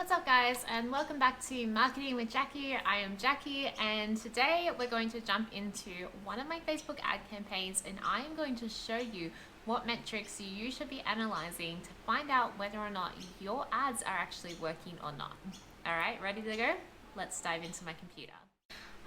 What's up guys, and welcome back to Marketing with Jackie. I am Jackie, and today we're going to jump into one of my Facebook ad campaigns, and I am going to show you what metrics you should be analyzing to find out whether or not your ads are actually working or not. All right, ready to go? Let's dive into my computer.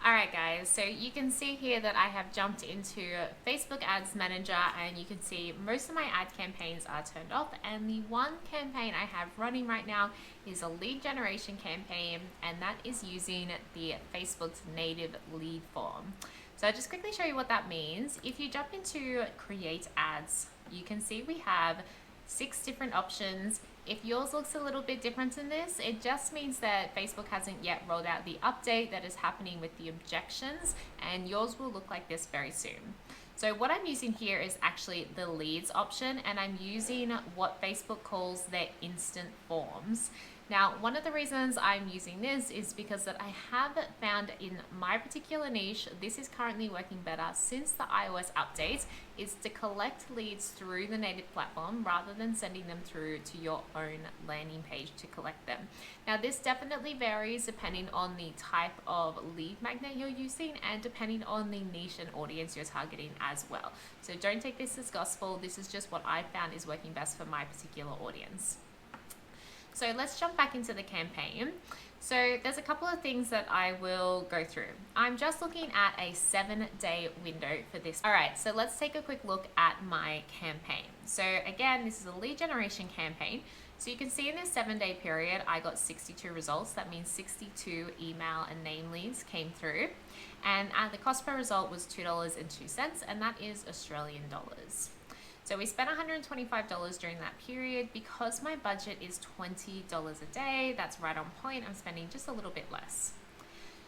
Alright guys, so you can see here that I have jumped into Facebook Ads Manager, and you can see most of my ad campaigns are turned off, and the one campaign I have running right now is a lead generation campaign, and that is using the Facebook's native lead form. So I'll just quickly show you what that means. If you jump into create ads, you can see we have 6 different options. If yours looks a little bit different than this, it just means that Facebook hasn't yet rolled out the update that is happening with the objections, and yours will look like this very soon. So what I'm using here is actually the leads option, and I'm using what Facebook calls their instant forms. Now, one of the reasons I'm using this is because that I have found in my particular niche, this is currently working better since the iOS update, is to collect leads through the native platform rather than sending them through to your own landing page to collect them. Now, this definitely varies depending on the type of lead magnet you're using and depending on the niche and audience you're targeting as well. So don't take this as gospel. This is just what I found is working best for my particular audience. So let's jump back into the campaign. So there's a couple of things that I will go through. I'm just looking at a 7-day window for this. All right, so let's take a quick look at my campaign. So again, this is a lead generation campaign. So you can see in this 7-day period, I got 62 results. That means 62 email and name leads came through. And the cost per result was $2.02, and that is Australian dollars. So we spent $125 during that period. Because my budget is $20 a day, that's right on point. I'm spending just a little bit less.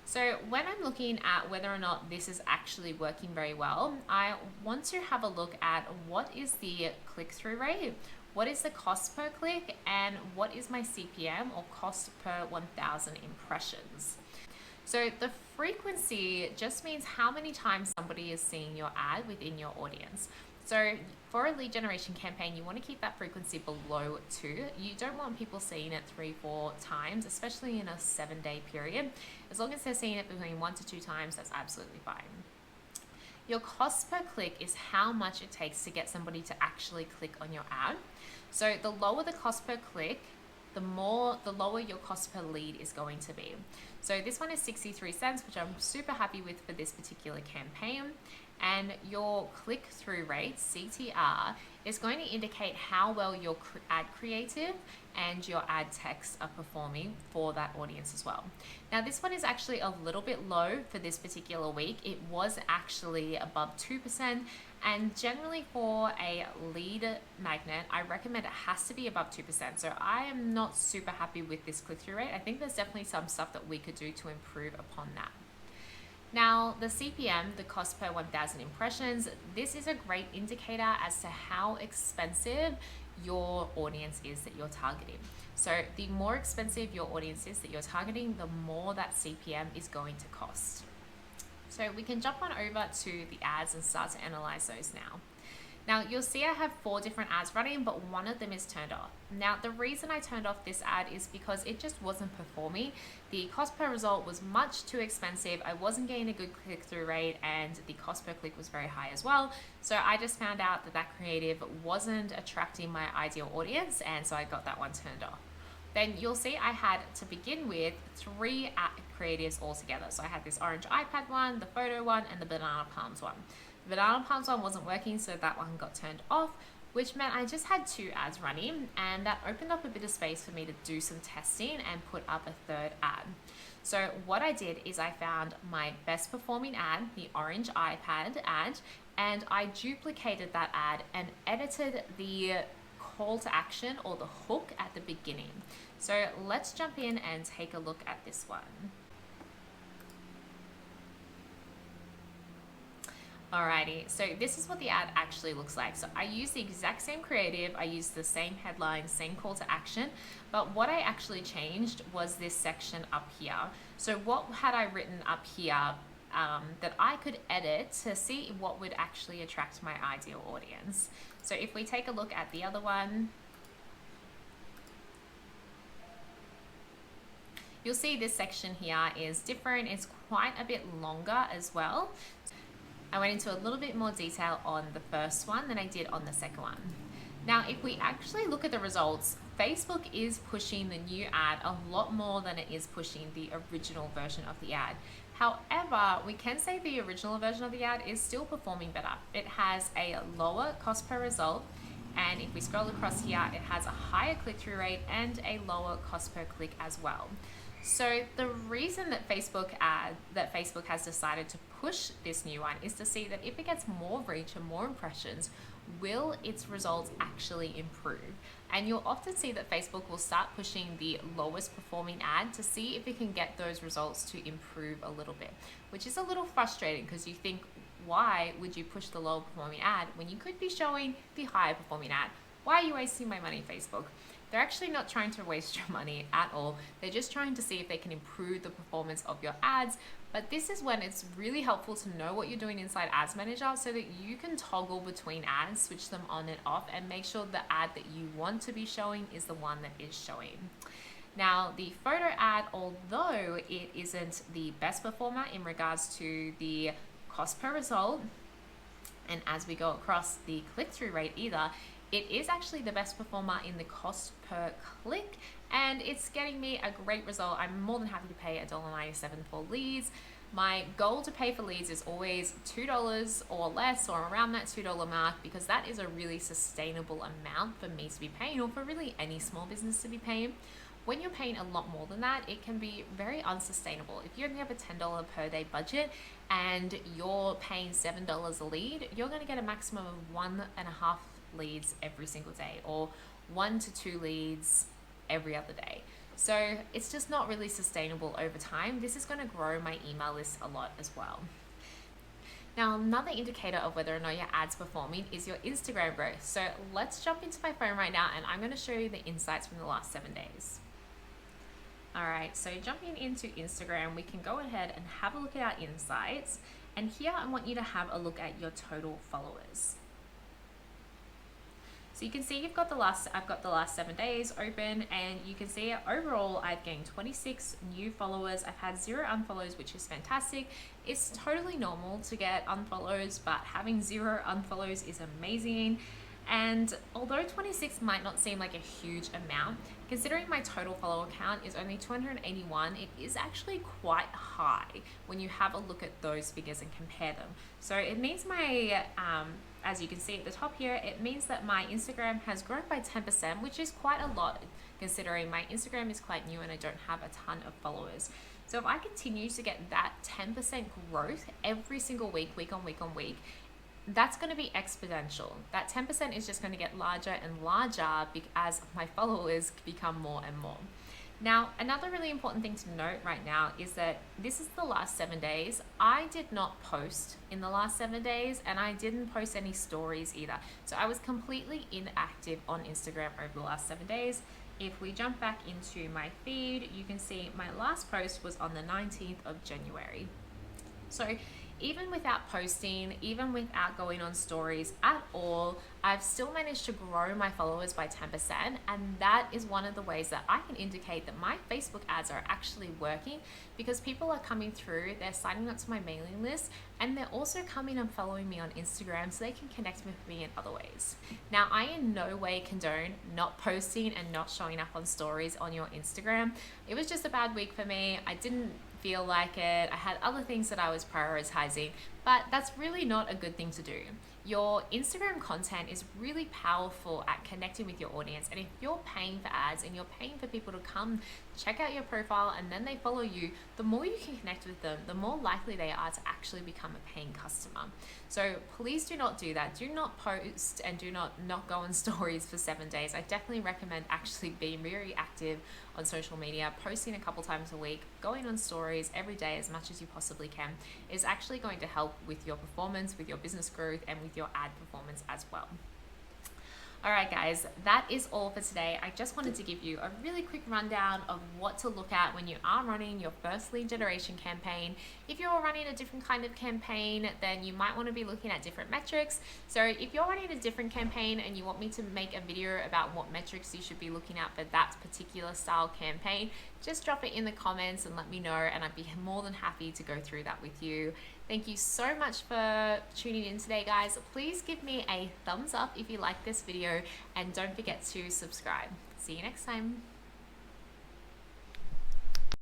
So when I'm looking at whether or not this is actually working very well, I want to have a look at what is the click-through rate, what is the cost per click, and what is my CPM, or cost per 1,000 impressions. So the frequency just means how many times somebody is seeing your ad within your audience. So for a lead generation campaign, you want to keep that frequency below 2. You don't want people seeing it 3-4 times, especially in a 7-day period. As long as they're seeing it between 1 to 2 times, that's absolutely fine. Your cost per click is how much it takes to get somebody to actually click on your ad. So the lower the cost per click, the lower your cost per lead is going to be. So this one is 63 cents, which I'm super happy with for this particular campaign. And your click-through rate, CTR, is going to indicate how well your ad creative and your ad text are performing for that audience as well. Now, this one is actually a little bit low for this particular week. It was actually above 2%, and generally for a lead magnet, I recommend it has to be above 2%. So I am not super happy with this click-through rate. I think there's definitely some stuff that we could do to improve upon that. Now, the CPM, the cost per 1,000 impressions, this is a great indicator as to how expensive your audience is that you're targeting. So the more expensive your audience is that you're targeting, the more that CPM is going to cost. So we can jump on over to the ads and start to analyze those now. Now, you'll see I have 4 different ads running, but one of them is turned off. Now, the reason I turned off this ad is because it just wasn't performing. The cost per result was much too expensive. I wasn't getting a good click-through rate, and the cost per click was very high as well. So I just found out that that creative wasn't attracting my ideal audience, and so I got that one turned off. Then you'll see I had, to begin with, 3 creatives altogether. So I had this orange iPad one, the photo one, and the banana palms one. The banana palms one wasn't working, so that one got turned off, which meant I just had 2 ads running, and that opened up a bit of space for me to do some testing and put up a 3rd ad. So what I did is I found my best performing ad, the orange iPad ad, and I duplicated that ad and edited the call to action, or the hook, at the beginning. So let's jump in and take a look at this one. Alrighty, so this is what the ad actually looks like. So I used the exact same creative, I used the same headline, same call to action, but what I actually changed was this section up here. So what had I written up here that I could edit to see what would actually attract my ideal audience? So if we take a look at the other one, You'll see this section here is different. It's quite a bit longer as well. I went into a little bit more detail on the first one than I did on the second one. Now, if we actually look at the results, Facebook is pushing the new ad a lot more than it is pushing the original version of the ad. However, we can say the original version of the ad is still performing better. It has a lower cost per result, and if we scroll across here, it has a higher click-through rate and a lower cost per click as well. So the reason that Facebook has decided to push this new one is to see that if it gets more reach and more impressions, will its results actually improve? And you'll often see that Facebook will start pushing the lowest performing ad to see if it can get those results to improve a little bit, which is a little frustrating because you think, why would you push the low performing ad when you could be showing the higher performing ad? Why are you wasting my money, Facebook? They're actually not trying to waste your money at all. They're just trying to see if they can improve the performance of your ads. But this is when it's really helpful to know what you're doing inside Ads Manager so that you can toggle between ads, switch them on and off, and make sure the ad that you want to be showing is the one that is showing. Now, the photo ad, although it isn't the best performer in regards to the cost per result, and as we go across the click-through rate either, it is actually the best performer in the cost per click, and it's getting me a great result. I'm more than happy to pay $1.97 for leads. My goal to pay for leads is always $2 or less, or around that $2 mark, because that is a really sustainable amount for me to be paying, or for really any small business to be paying. When you're paying a lot more than that, it can be very unsustainable. If you only have a $10 per day budget and you're paying $7 a lead, you're going to get a maximum of 1.5 leads every single day, or 1 to 2 leads every other day. So it's just not really sustainable over time. This is going to grow my email list a lot as well. Now, another indicator of whether or not your ad's performing is your Instagram growth. So let's jump into my phone right now, and I'm going to show you the insights from the last 7 days. All right, so jumping into Instagram, we can go ahead and have a look at our insights. And here I want you to have a look at your total followers. So you can see I've got the last 7 days open, and you can see overall I've gained 26 new followers. I've had 0 unfollows, which is fantastic. It's totally normal to get unfollows, but having 0 unfollows is amazing. And although 26 might not seem like a huge amount, considering my total follower count is only 281, it is actually quite high when you have a look at those figures and compare them. So it means my, as you can see at the top here, it means that my Instagram has grown by 10%, which is quite a lot considering my Instagram is quite new and I don't have a ton of followers. So if I continue to get that 10% growth every single week, week on week on week, that's going to be exponential. That 10% is just going to get larger and larger as my followers become more and more. Now, another really important thing to note right now is that this is the last 7 days. I did not post in the last 7 days, and I didn't post any stories either. So I was completely inactive on Instagram over the last 7 days. If we jump back into my feed, you can see my last post was on the 19th of January. So even without posting, even without going on stories at all, I've still managed to grow my followers by 10%. And that is one of the ways that I can indicate that my Facebook ads are actually working, because people are coming through, they're signing up to my mailing list, and they're also coming and following me on Instagram so they can connect with me in other ways. Now, I in no way condone not posting and not showing up on stories on your Instagram. It was just a bad week for me. I didn't feel like it. I had other things that I was prioritizing, but that's really not a good thing to do. Your Instagram content is really powerful at connecting with your audience. And if you're paying for ads and you're paying for people to come check out your profile and then they follow you, the more you can connect with them, the more likely they are to actually become a paying customer. So please do not do that. Do not post and do not go on stories for 7 days. I definitely recommend actually being very active on social media, posting a couple times a week, going on stories every day as much as you possibly can is actually going to help with your performance, with your business growth, and with your ad performance as well. Alright guys, that is all for today. I just wanted to give you a really quick rundown of what to look at when you are running your first lead generation campaign. If you're running a different kind of campaign, then you might want to be looking at different metrics. So if you're running a different campaign and you want me to make a video about what metrics you should be looking at for that particular style campaign, just drop it in the comments and let me know, and I'd be more than happy to go through that with you. Thank you so much for tuning in today, guys. Please give me a thumbs up if you like this video, and don't forget to subscribe. See you next time.